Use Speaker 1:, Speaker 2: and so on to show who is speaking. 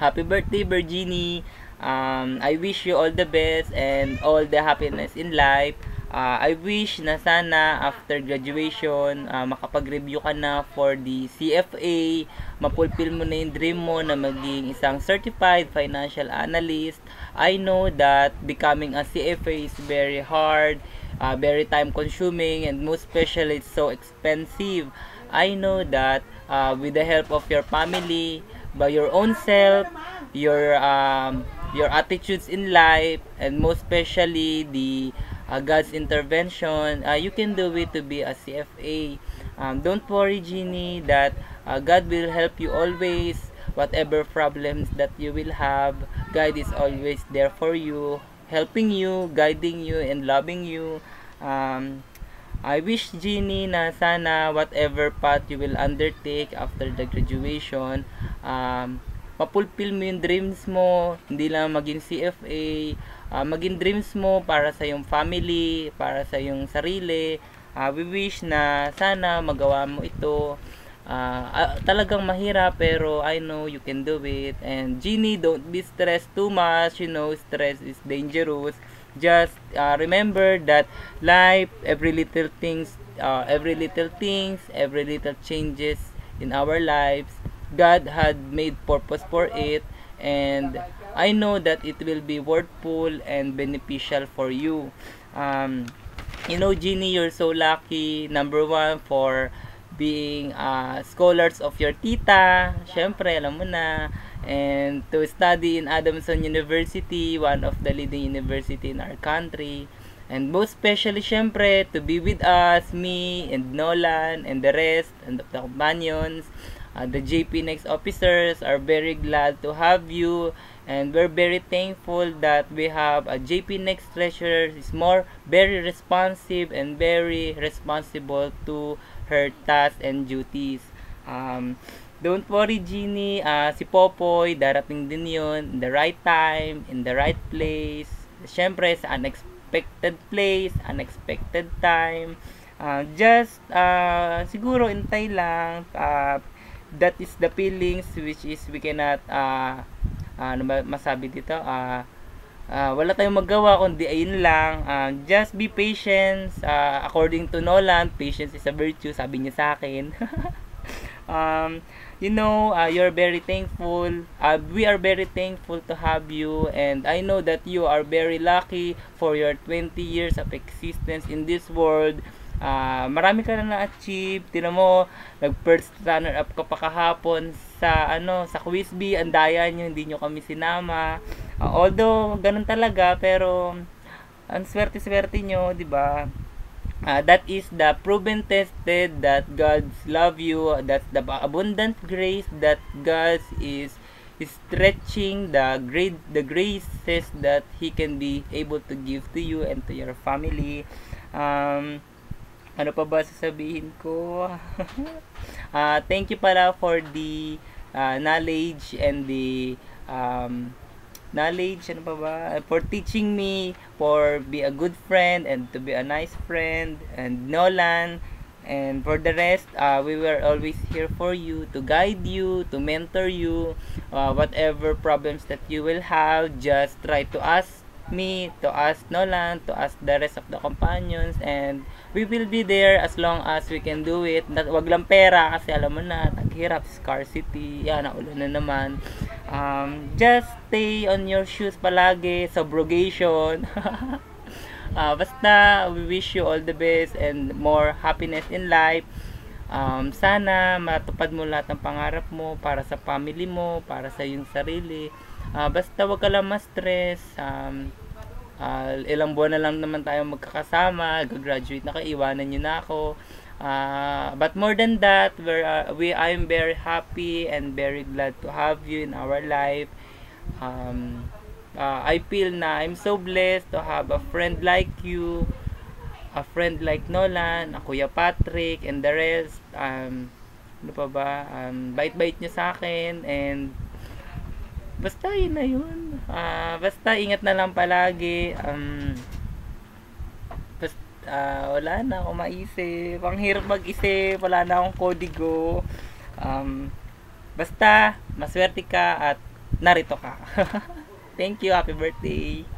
Speaker 1: Happy birthday, Virginie. I wish you all the best and all the happiness in life. I wish na sana after graduation, makapag-review ka na for the CFA, mapulfill mo na yung dream mo na maging isang certified financial analyst. I know that becoming a CFA is very hard, very time consuming, and most especially it's so expensive. I know that with the help of your family, by your own self, your attitudes in life, and most especially the God's intervention, you can do it to be a CFA. Don't worry, Jeannie, that God will help you always. Whatever problems that you will have, God is always there for you, helping you, guiding you, and loving you. I wish, Jeannie, na sana whatever path you will undertake after the graduation, mapulfill mo yung dreams mo, hindi lang maging CFA, maging dreams mo para sa yung family, para sa yung sarili. We wish na sana magawa mo ito. Talagang mahirap pero I know you can do it. And Jeannie, don't be stressed too much. You know, stress is dangerous. Just remember that life, every little things, every little changes in our lives, God had made purpose for it, and I know that it will be worthful and beneficial for you. Um, you know, Jeannie, you're so lucky. Number one, for being scholars of your tita. Syempre, alam mo na. And to study in Adamson University, one of the leading university in our country. And most especially, syempre, to be with us, me, and Nolan, and the rest, and the companions. The JP Next officers are very glad to have you, and we're very thankful that we have a JP Next treasurer is more very responsive and very responsible to her tasks and duties. Don't worry, Jeannie, si Popoy, darating din yun, in the right time, in the right place, syempre sa unexpected place, unexpected time. Just siguro intay lang, that is the feelings which is we cannot ano ba masabi dito, wala tayong magawa kundi ayun lang. Just be patient. According to Nolan, patience is a virtue, sabi niya sa akin. You know, you're very thankful. We are very thankful to have you, and I know that you are very lucky for your 20 years of existence in this world. Marami ka na na-achieve. Tinan mo, nag-first runner up ka pa kahapon sa sa Quiz B. Ang daya nyo, hindi nyo kami sinama. Although ganun talaga, pero ang swerte-swerte nyo, 'di ba? That is the proven tested that God's love you. That's the abundant grace that God is stretching the graces that He can be able to give to you and to your family. Ano pa ba sasabihin ko? Thank you pala for the knowledge and the knowledge, ano pa ba? For teaching me, for be a good friend and to be a nice friend, and Nolan, and for the rest, we were always here for you, to guide you, to mentor you, whatever problems that you will have, just try to ask me, to ask Nolan, to ask the rest of the companions, and we will be there as long as we can do it. Wag lang pera kasi alam mo na, taghirap, scarcity, yan, naulan na naman. Just stay on your shoes palagi, subrogation. Basta, we wish you all the best and more happiness in life. Sana matupad mo lahat ng pangarap mo para sa family mo, para sa iyong sarili. Basta wag ka lang ma-stress. Ilang buwan na lang naman tayo magkakasama, gagraduate na kayo, iwanan nyo na ako. But more than that, I'm very happy and very glad to have you in our life. I feel na I'm so blessed to have a friend like you, a friend like Nolan, a Kuya Patrick, and the rest. Ano pa ba? Bait-bait nyo sa akin, and basta yun na yun. Basta ingat na lang palagi. Wala na akong maisip. Ang hirap mag-isip. Wala na akong kodigo. Basta maswerte ka at narito ka. Thank you. Happy birthday.